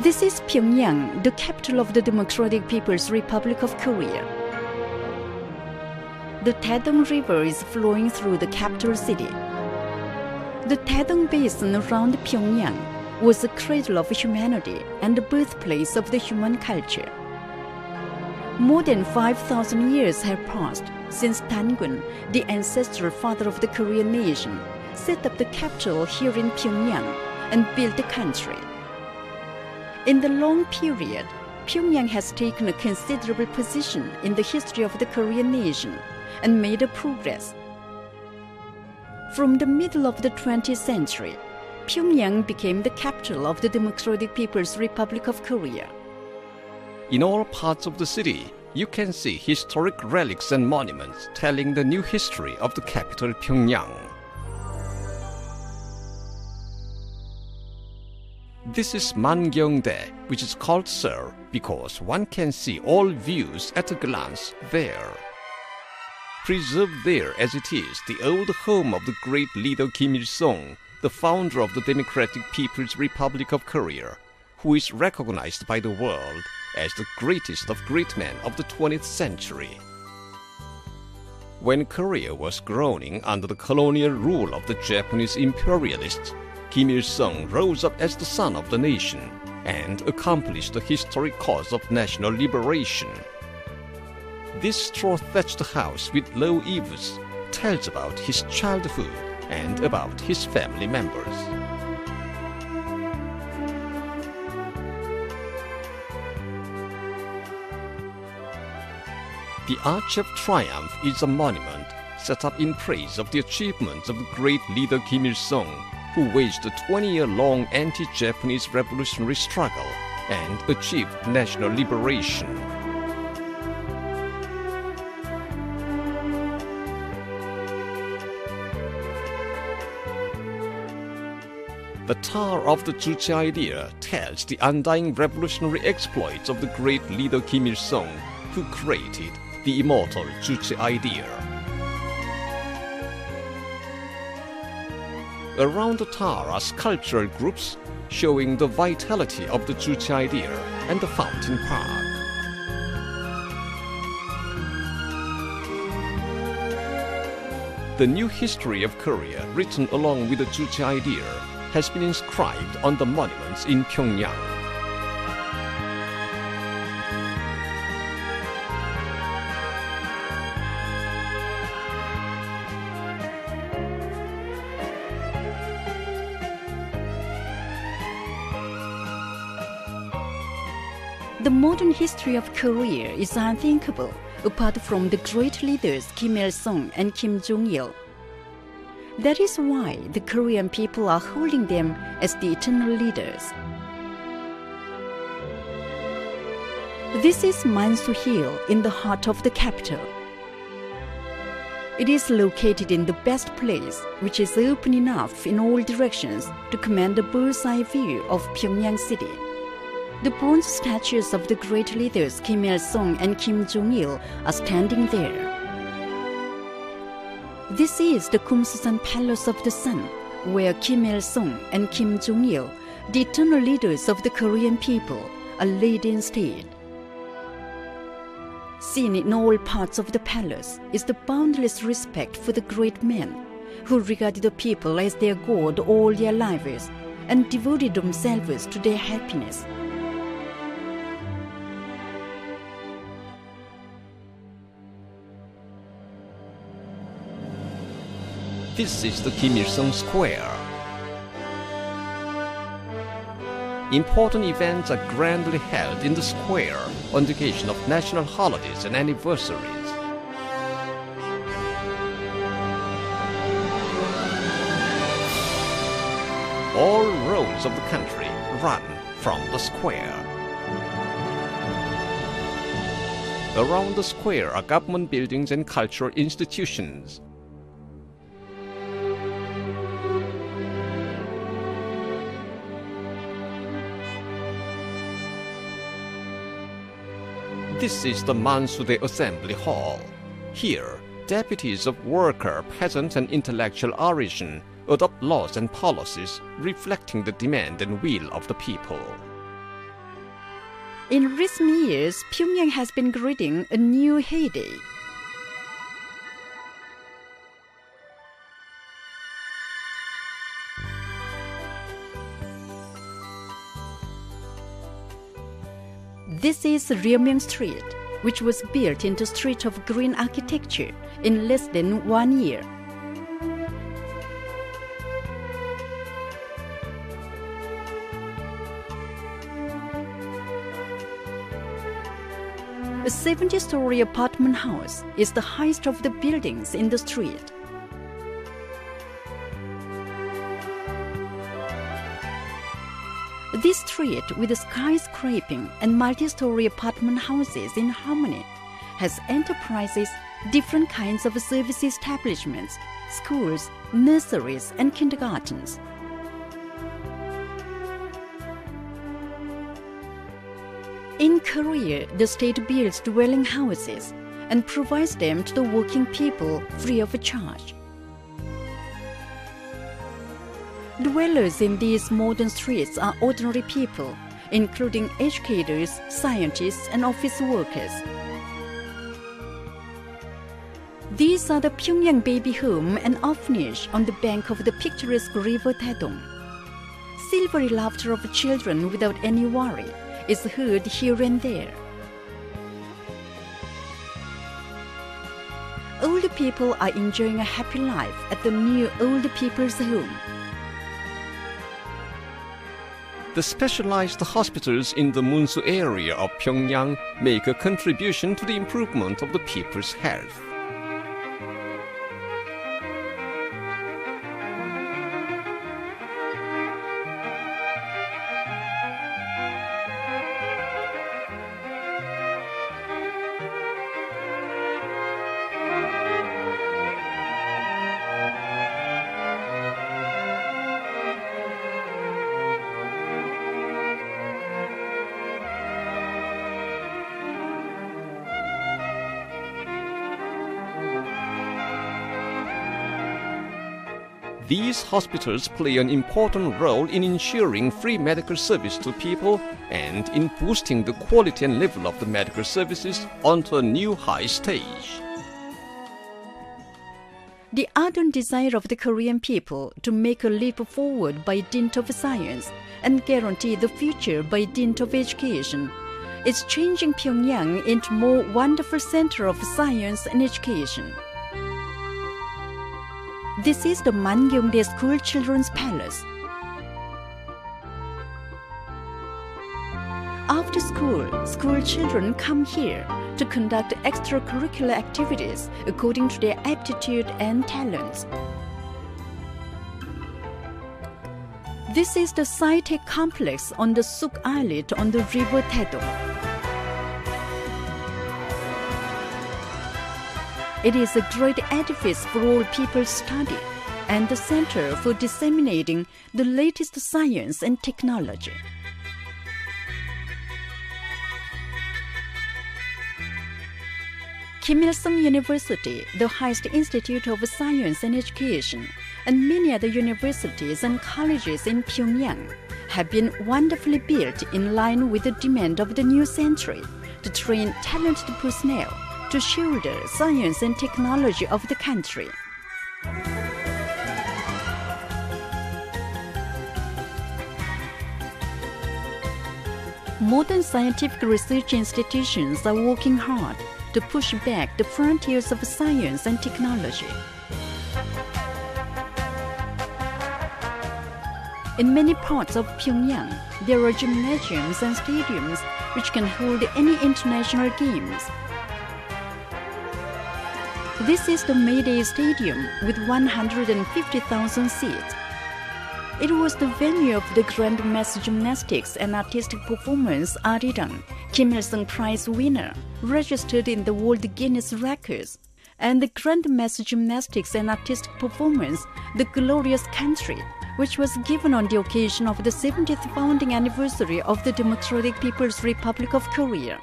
This is Pyongyang, the capital of the Democratic People's Republic of Korea. The Taedong River is flowing through the capital city. The Taedong Basin around Pyongyang was the cradle of humanity and the birthplace of the human culture. More than 5,000 years have passed since Tangun, the ancestral father of the Korean nation, set up the capital here in Pyongyang and built the country. In the long period, Pyongyang has taken a considerable position in the history of the Korean nation and made a progress. From the middle of the 20th century, Pyongyang became the capital of the Democratic People's Republic of Korea. In all parts of the city, you can see historic relics and monuments telling the new history of the capital Pyongyang. This is Mangyongdae, which is called Sir because one can see all views at a glance there. Preserved there as it is, the old home of the great leader Kim Il-sung, the founder of the Democratic People's Republic of Korea, who is recognized by the world as the greatest of great men of the 20th century. When Korea was groaning under the colonial rule of the Japanese imperialists, Kim Il-sung rose up as the son of the nation and accomplished the historic cause of national liberation. This straw-thatched house with low eaves tells about his childhood and about his family members. The Arch of Triumph is a monument set up in praise of the achievements of the great leader Kim Il-sung, who waged a 20-year-long anti-Japanese revolutionary struggle and achieved national liberation. The Tower of the Juche idea tells the undying revolutionary exploits of the great leader Kim Il-sung, who created the immortal Juche idea. Around the tower are sculptural groups showing the vitality of the Juche idea and the Fountain Park. The new history of Korea, written along with the Juche idea, has been inscribed on the monuments in Pyongyang. The modern history of Korea is unthinkable apart from the great leaders Kim Il-sung and Kim Jong-il. That is why the Korean people are holding them as the eternal leaders. This is Manzo Hill in the heart of the capital. It is located in the best place, which is open enough in all directions to command a bird's-eye view of Pyongyang city. The bronze statues of the great leaders Kim Il-sung and Kim Jong-il are standing there. This is the Kumsasan Palace of the Sun, where Kim Il-sung and Kim Jong-il, the eternal leaders of the Korean people, are laid in state. Seen in all parts of the palace is the boundless respect for the great men, who regarded the people as their god all their lives and devoted themselves to their happiness. This is the Kimisung Square. Important events are grandly held in the square on the occasion of national holidays and anniversaries. All roads of the country run from the square. Around the square are government buildings and cultural institutions. This is the Manzo Assembly Hall. Here, deputies of worker, peasant, and intellectual origin adopt laws and policies reflecting the demand and will of the people. In recent years, Pyongyang has been greeting a new heyday. This is Ryomyang Street, which was built into a street of green architecture in less than 1 year. A 70-story apartment house is the highest of the buildings in the street. This street, with skyscraping and multi-story apartment houses in harmony, has enterprises, different kinds of service establishments, schools, nurseries, and kindergartens. In Korea, the state builds dwelling houses and provides them to the working people free of charge. Dwellers in these modern streets are ordinary people, including educators, scientists, and office workers. These are the Pyongyang baby home and orphanage on the bank of the picturesque river Taedong. Silvery laughter of children without any worry is heard here and there. Old people are enjoying a happy life at the new old people's home. The specialized hospitals in the Munzu area of Pyongyang make a contribution to the improvement of the people's health. These hospitals play an important role in ensuring free medical service to people and in boosting the quality and level of the medical services onto a new high stage. The ardent desire of the Korean people to make a leap forward by dint of science and guarantee the future by dint of education is changing Pyongyang into a more wonderful center of science and education. This is the Mangyongdae School Children's Palace. After school children come here to conduct extracurricular activities according to their aptitude and talents. This is the sci-tech complex on the Suk Islet on the river Taedong. It is a great edifice for all people's study and the center for disseminating the latest science and technology. Kimisung University, the highest institute of science and education, and many other universities and colleges in Pyongyang have been wonderfully built in line with the demand of the new century to train talented personnel to shoulder science and technology of the country. Modern scientific research institutions are working hard to push back the frontiers of science and technology. In many parts of Pyongyang, there are gymnasiums and stadiums which can hold any international games. This is the Mayday Stadium with 150,000 seats. It was the venue of the Grand Mass Gymnastics and Artistic Performance Arirang, Kimisung Prize winner, registered in the World Guinness Records, and the Grand Mass Gymnastics and Artistic Performance, The Glorious Country, which was given on the occasion of the 70th founding anniversary of the Democratic People's Republic of Korea.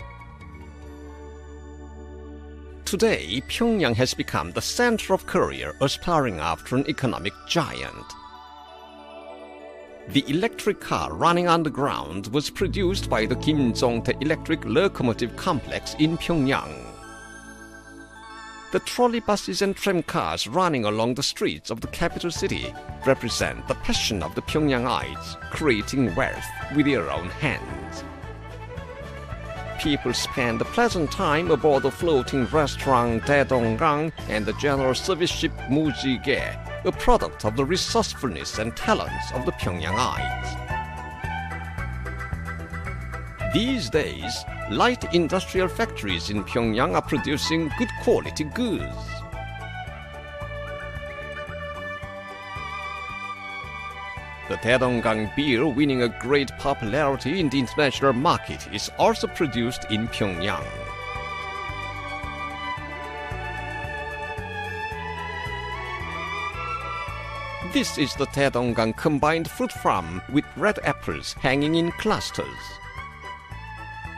Today, Pyongyang has become the center of Korea, aspiring after an economic giant. The electric car running underground was produced by the Kimisung Electric Locomotive Complex in Pyongyang. The trolley buses and tramcars running along the streets of the capital city represent the passion of the Pyongyangites, creating wealth with their own hands. People spend a pleasant time aboard the floating restaurant Kedungan and the general service ship Munzu, a product of the resourcefulness and talents of the Pyongyangites. These days, light industrial factories in Pyongyang are producing good quality goods. The Kedungan beer, winning a great popularity in the international market, is also produced in Pyongyang. This is the Kedungan combined fruit farm with red apples hanging in clusters.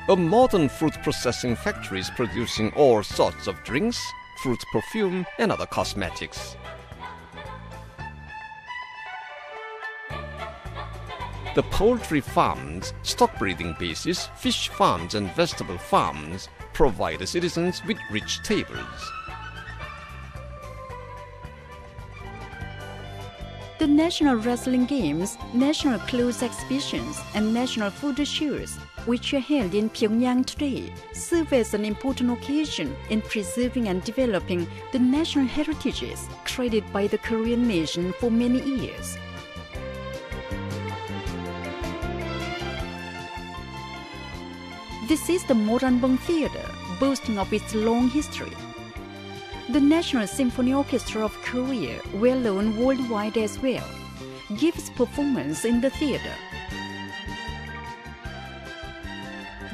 A modern fruit processing factory is producing all sorts of drinks, fruit perfume, and other cosmetics. The poultry farms, stock breeding bases, fish farms, and vegetable farms provide the citizens with rich tables. The national wrestling games, national clothes exhibitions, and national food shows, which are held in Pyongyang today, serve as an important occasion in preserving and developing the national heritages created by the Korean nation for many years. This is the Moranbong Theater, boasting of its long history. The National Symphony Orchestra of Korea, well known worldwide as well, gives performance in the theater.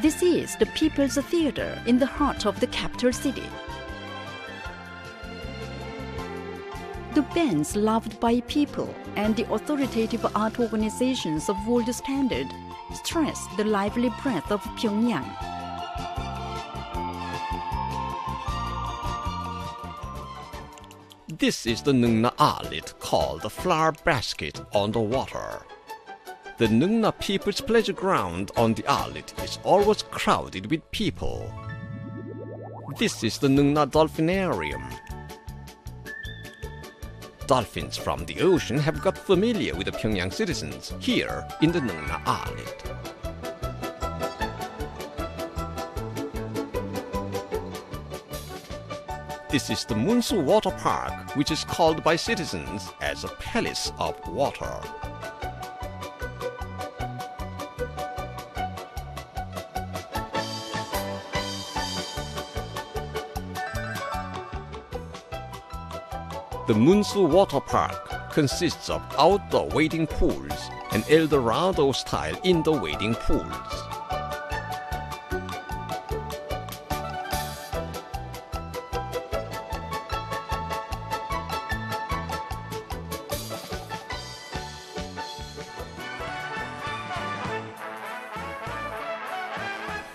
This is the People's Theater in the heart of the capital city. The bands loved by people and the authoritative art organizations of world standard stress the lively breath of Pyongyang. This is the Nungna Islet, called the Flower Basket on the water. The Nungna People's Pleasure Ground on the islet is always crowded with people. This is the Nungna Dolphinarium. Dolphins from the ocean have got familiar with the Pyongyang citizens here in the Nungna Islet. This is the Munzu Water Park, which is called by citizens as a palace of water. The Munzu Water Park consists of outdoor wading pools and El Dorado-style indoor wading pools.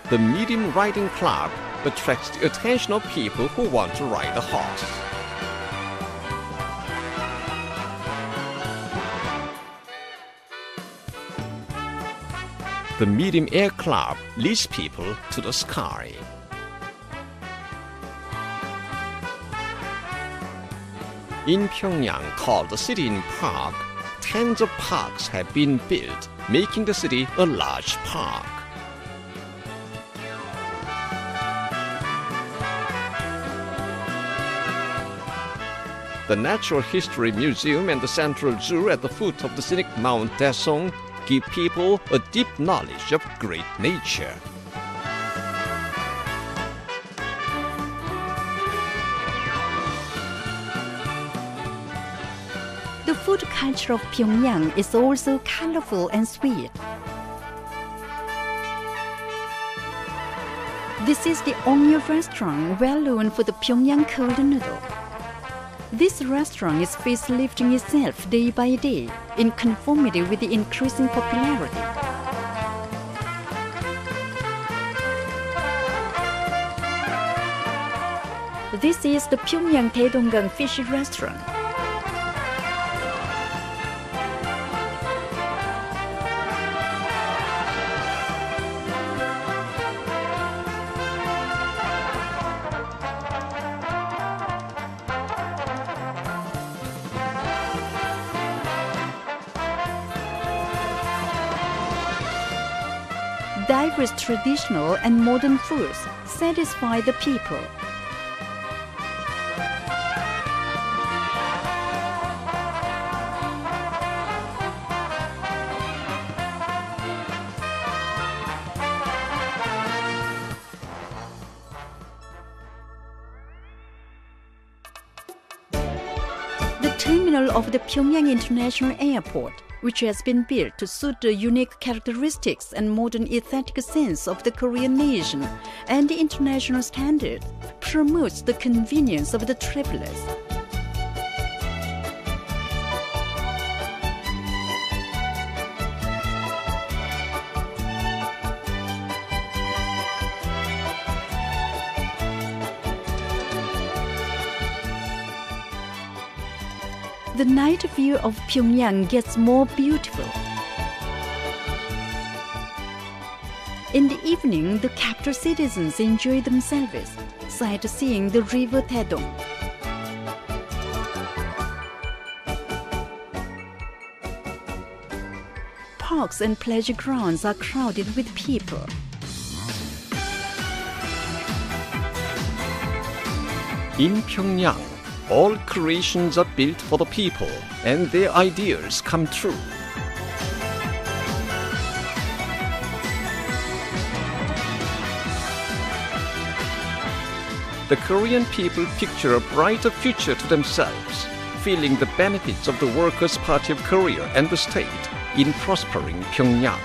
The Medium Riding Club attracts the attention of people who want to ride a horse. The Medium Air Club leads people to the sky. In Pyongyang, called the City in Park, tens of parks have been built, making the city a large park. The Natural History Museum and the Central Zoo at the foot of the scenic Mount Daesung give people a deep knowledge of great nature. The food culture of Pyongyang is also colorful and sweet. This is the Ongyo restaurant, well known for the Pyongyang cold noodle. This restaurant is facelifting itself day by day in conformity with the increasing popularity. This is the Pyongyang Kedungan Fish Restaurant. diverse traditional and modern foods satisfy the people. The terminal of the Pyongyang International Airport, which has been built to suit the unique characteristics and modern aesthetic sense of the Korean nation and the international standards, promotes the convenience of the travelers. The night view of Pyongyang gets more beautiful. In the evening, the capital citizens enjoy themselves, sightseeing the river Taedong. Parks and pleasure grounds are crowded with people. In Pyongyang, all creations are built for the people, and their ideas come true. The Korean people picture a brighter future to themselves, feeling the benefits of the Workers' Party of Korea and the state in prospering Pyongyang.